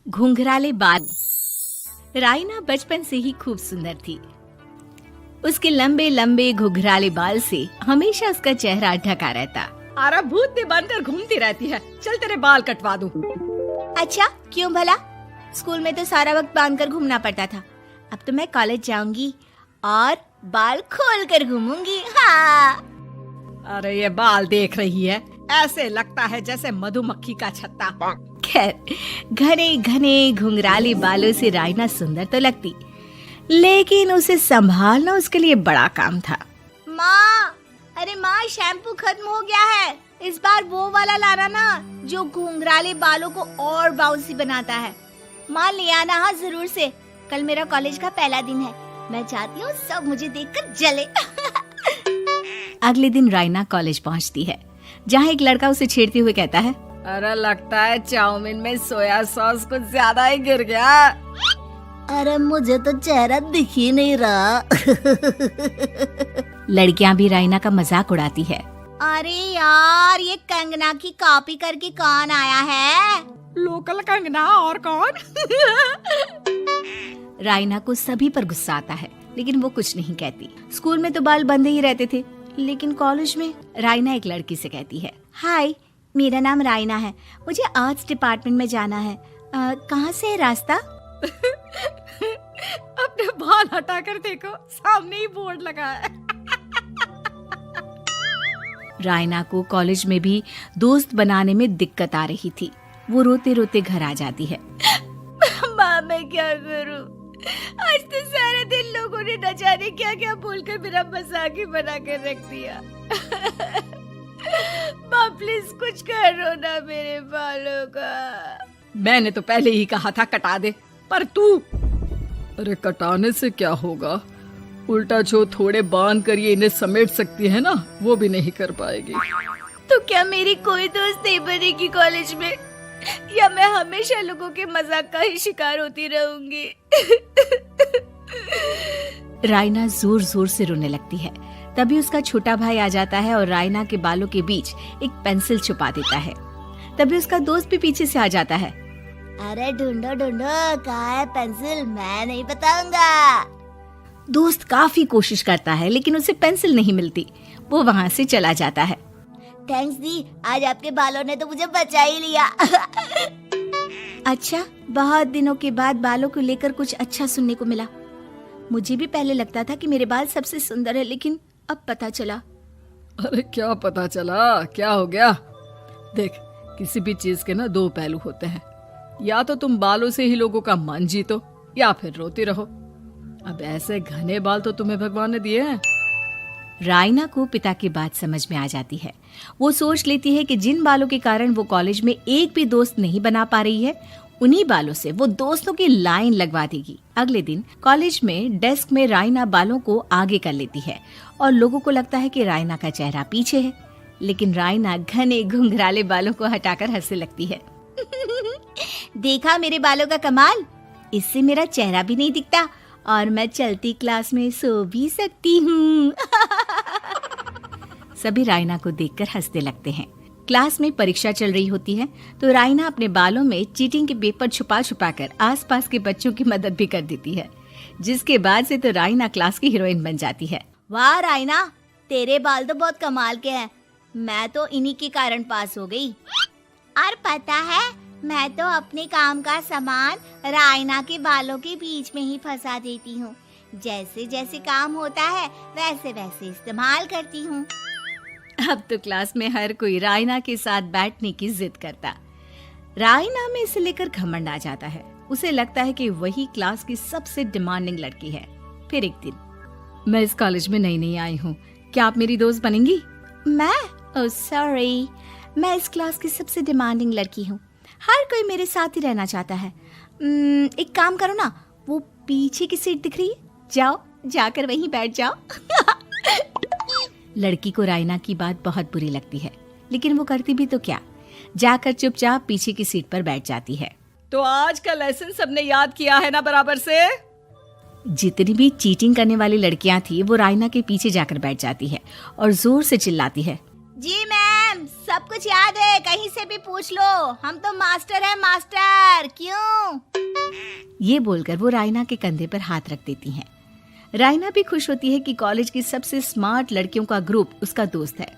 घुंघराले बाल। राइना बचपन से ही खूब सुंदर थी। उसके लंबे लंबे घुंघराले बाल से हमेशा उसका चेहरा ढका रहता। अरे भूत बनकर घूमती रहती है, चल तेरे बाल कटवा दूं। अच्छा, क्यों भला? स्कूल में तो सारा वक्त बांधकर घूमना पड़ता था। अब तो मैं कॉलेज जाऊंगी और बाल खोल कर घूमूंगी। हाँ। अरे ये बाल देख रही है, ऐसे लगता है जैसे मधुमक्खी का छत्ता। खैर, घने घने घुंघराले बालों से राइना सुंदर तो लगती, लेकिन उसे संभालना उसके लिए बड़ा काम था। माँ, अरे माँ, शैम्पू खत्म हो गया है। इस बार वो वाला लाना ना, जो घुंघराले बालों को और बाउंसी बनाता है। माँ ले आना, हाँ जरूर से। कल मेरा कॉलेज का पहला दिन है, मैं चाहती हूँ सब मुझे देखकर जले। अगले दिन राइना कॉलेज पहुँचती है, जहाँ एक लड़का उसे छेड़ते हुए कहता है, अरे लगता है चाउमीन में सोया सॉस कुछ ज्यादा ही गिर गया। अरे मुझे तो चेहरा दिख ही नहीं रहा। लड़कियां भी राइना का मजाक उड़ाती है। अरे यार, ये कंगना की कॉपी करके कौन आया है? लोकल कंगना और कौन? राइना को सभी पर गुस्सा आता है, लेकिन वो कुछ नहीं कहती। स्कूल में तो बाल बंधे ही रहते थे, लेकिन कॉलेज में राइना एक लड़की से कहती है, हाय, मेरा नाम राइना है, मुझे आर्ट्स डिपार्टमेंट में जाना है। कहाँ से है रास्ता? अपने बाल हटा कर देखो, सामने ही बोर्ड लगा है। राइना को कॉलेज में भी दोस्त बनाने में दिक्कत आ रही थी। वो रोते रोते घर आ जाती है। माँ, मैं क्या करूं? आज तो सारे दिन लोगों ने न जाने क्या क्या बोलकर मेरा मजाक ही बना कर रख दिया। माँ प्लीज कुछ करो ना मेरे बालों का। मैंने तो पहले ही कहा था कटा दे, पर तू। अरे कटाने से क्या होगा, उल्टा जो थोड़े बांध कर ये इन्हें समेट सकती है ना, वो भी नहीं कर पाएगी। तो क्या मेरी कोई दोस्त नहीं बनेगी कॉलेज में, या मैं हमेशा लोगों के मजाक का ही शिकार होती रहूंगी? राइना जोर जोर से रोने लगती है। तभी उसका छोटा भाई आ जाता है और राइना के बालों के बीच एक पेंसिल छुपा देता है। तभी उसका दोस्त भी पीछे से आ जाता है। अरे ढूंढो ढूंढो, कहाँ है पेंसिल? मैं नहीं बताऊंगा। दोस्त काफी कोशिश करता है, लेकिन उसे पेंसिल नहीं मिलती। वो वहाँ से चला जाता है। थैंक्स दी, आज आपके बालों ने तो मुझे बचा ही लिया। अच्छा, बहुत दिनों के बाद बालों को लेकर कुछ अच्छा सुनने को मिला। मुझे भी पहले लगता था कि मेरे बाल सबसे सुंदर है, लेकिन अब पता चला। अरे क्या पता चला, क्या हो गया? देख, किसी भी चीज के ना दो पहलू होते हैं। या तो तुम बालों से ही लोगों का मन जीतो, या फिर रोती रहो। अब ऐसे घने बाल तो तुम्हें भगवान ने दिए हैं। राइना को पिता की बात समझ में आ जाती है। वो सोच लेती है कि जिन बालों के कारण वो कॉलेज में एक भी दोस्त नहीं बना पा रही है, उन्हीं बालों से वो दोस्तों की लाइन लगवा देगी। अगले दिन कॉलेज में डेस्क में राइना बालों को आगे कर लेती है और लोगों को लगता है कि राइना का चेहरा पीछे है, लेकिन राइना घने घुंघराले बालों को हटाकर हंसने लगती है। देखा मेरे बालों का कमाल, इससे मेरा चेहरा भी नहीं दिखता और मैं चलती क्लास में सो भी सकती हूँ। सभी राइना को देखकर हंसने लगते हैं। क्लास में परीक्षा चल रही होती है, तो राइना अपने बालों में चीटिंग के पेपर छुपा छुपा कर आसपास के बच्चों की मदद भी कर देती है, जिसके बाद से तो राइना क्लास की हीरोइन बन जाती है। वाह राइना, तेरे बाल तो बहुत कमाल के हैं। मैं तो इन्हीं के कारण पास हो गई। और पता है, मैं तो अपने काम का सामान राइना के बालों के बीच में ही फंसा देती हूँ। जैसे जैसे काम होता है वैसे वैसे इस्तेमाल करती हूँ। अब तो क्लास में हर कोई राइना के साथ बैठने की जिद करता। राइना में इसे लेकर घमंड आ जाता है। उसे लगता है कि वही क्लास की सबसे डिमांडिंग लड़की है। फिर एक दिन, मैं इस कॉलेज में नई नई आई हूँ, क्या आप मेरी दोस्त बनेंगी? मैं? ओह सॉरी, मैं इस क्लास की सबसे डिमांडिंग लड़की हूँ। हर कोई मेरे साथ ही रहना चाहता है। एक काम करो ना, वो पीछे की सीट दिख रही है, जाओ जाकर वहीं बैठ जाओ। लड़की को राइना की बात बहुत बुरी लगती है, लेकिन वो करती भी तो क्या, जाकर चुपचाप पीछे की सीट पर बैठ जाती है। तो आज का लेसन सबने याद किया है ना बराबर से? जितनी भी चीटिंग करने वाली लड़कियां थी, वो राइना के पीछे जाकर बैठ जाती है और जोर से चिल्लाती है, जी मैम, सब कुछ याद है, कहीं से भी पूछ लो, हम तो मास्टर हैं मास्टर। क्यों? ये बोलकर वो रायना के कंधे पर हाथ रख देती हैं। रायना भी खुश होती है कि कॉलेज की सबसे स्मार्ट लड़कियों का ग्रुप उसका दोस्त है।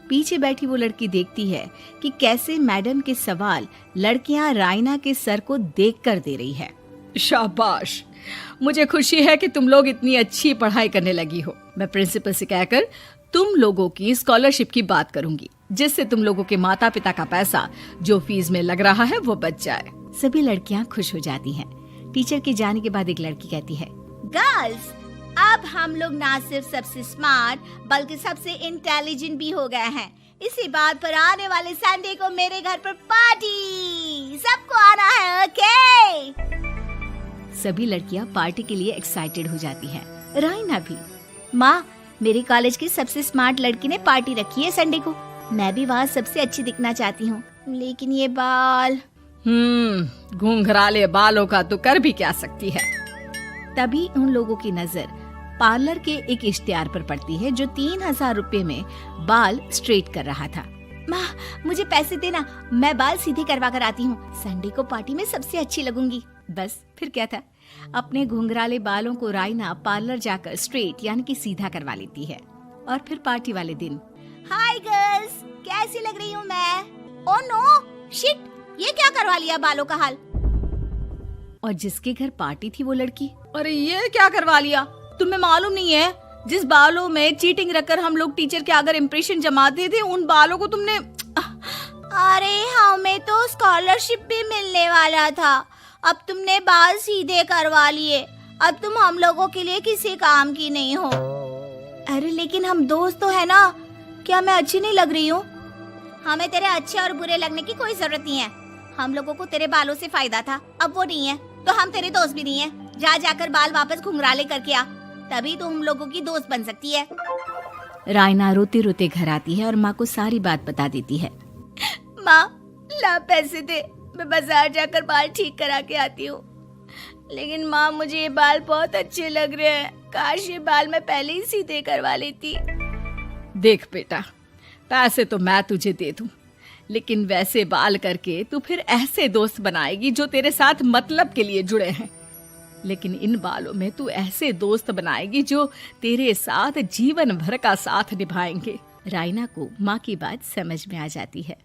पीछे बैठी वो लड़की देखती है कि कैसे मैडम के सवाल लड़कियां रायना के सर को देखकर दे रही है। शाबाश, मुझे खुशी है कि तुम लोग इतनी अच्छी पढ़ाई करने लगी हो। मैं प्रिंसिपल से कहकर तुम लोगों की स्कॉलरशिप की बात करूंगी, जिससे तुम लोगों के माता पिता का पैसा जो फीस में लग रहा है वो बच जाए। सभी लड़कियां खुश हो जाती हैं। टीचर के जाने के बाद एक लड़की कहती है, गर्ल्स, अब हम लोग ना सिर्फ सबसे स्मार्ट बल्कि सबसे इंटेलिजेंट भी हो गए हैं। इसी बात पर आने वाले संडे को मेरे घर पर पार्टी, सबको आना है, ओके? सभी लड़कियां पार्टी के लिए एक्साइटेड हो जाती हैं। रायना भी। माँ, मेरे कॉलेज की सबसे स्मार्ट लड़की ने पार्टी रखी है संडे को। मैं भी वहाँ सबसे अच्छी दिखना चाहती हूँ, लेकिन ये बाल। घुंघराले बालों का तो कर भी क्या सकती है। तभी उन लोगों की नजर पार्लर के एक इश्तिहार पर पड़ती है जो 3000 रुपए में बाल स्ट्रेट कर रहा था। माँ, मुझे पैसे देना, मैं बाल सीधे करवा कर आती हूँ। संडे को पार्टी में सबसे अच्छी लगूंगी। बस फिर क्या था, अपने घुंघराले बालों को रायना पार्लर जाकर स्ट्रेट यानी कि सीधा करवा लेती है। और फिर पार्टी वाले दिन, हाय गर्ल्स, कैसी लग रही हूँ मैं? ओह नो, शिट, ये क्या करवा लिया बालों का हाल? और जिसके घर पार्टी थी वो लड़की, अरे ये क्या करवा लिया? तुम्हें मालूम नहीं है, जिस बालों में चीटिंग रखकर हम लोग टीचर के अगर इम्प्रेशन जमाते थे, उन बालों को तुमने। अरे हमें तो स्कॉलरशिप भी मिलने वाला था, अब तुमने बाल सीधे करवा लिए। अब तुम हम लोगों के लिए किसी काम की नहीं हो। अरे लेकिन हम दोस्त तो है ना, क्या मैं अच्छी नहीं लग रही हूँ? हमें तेरे अच्छे और बुरे लगने की कोई जरूरत नहीं है। हम लोगों को तेरे बालों से फायदा था, अब वो नहीं है, तो हम तेरे दोस्त भी नहीं है। जा जाकर बाल वापस घुंघराले करके आ, तभी तो हम लोगों की दोस्त बन सकती है। रायना रोते रोते घर आती है और माँ को सारी बात बता देती है। माँ, ला पैसे दे, मैं बाजार जाकर बाल ठीक करा के आती हूँ। लेकिन माँ, मुझे ये बाल बहुत अच्छे लग रहे हैं, काश ये बाल मैं पहले ही सीधे करवा लेती। देख बेटा, पैसे तो मैं तुझे दे दूं, लेकिन वैसे बाल करके तू फिर ऐसे दोस्त बनाएगी जो तेरे साथ मतलब के लिए जुड़े हैं। लेकिन इन बालों में तू ऐसे दोस्त बनाएगी जो तेरे साथ जीवन भर का साथ निभाएंगे। रायना को माँ की बात समझ में आ जाती है।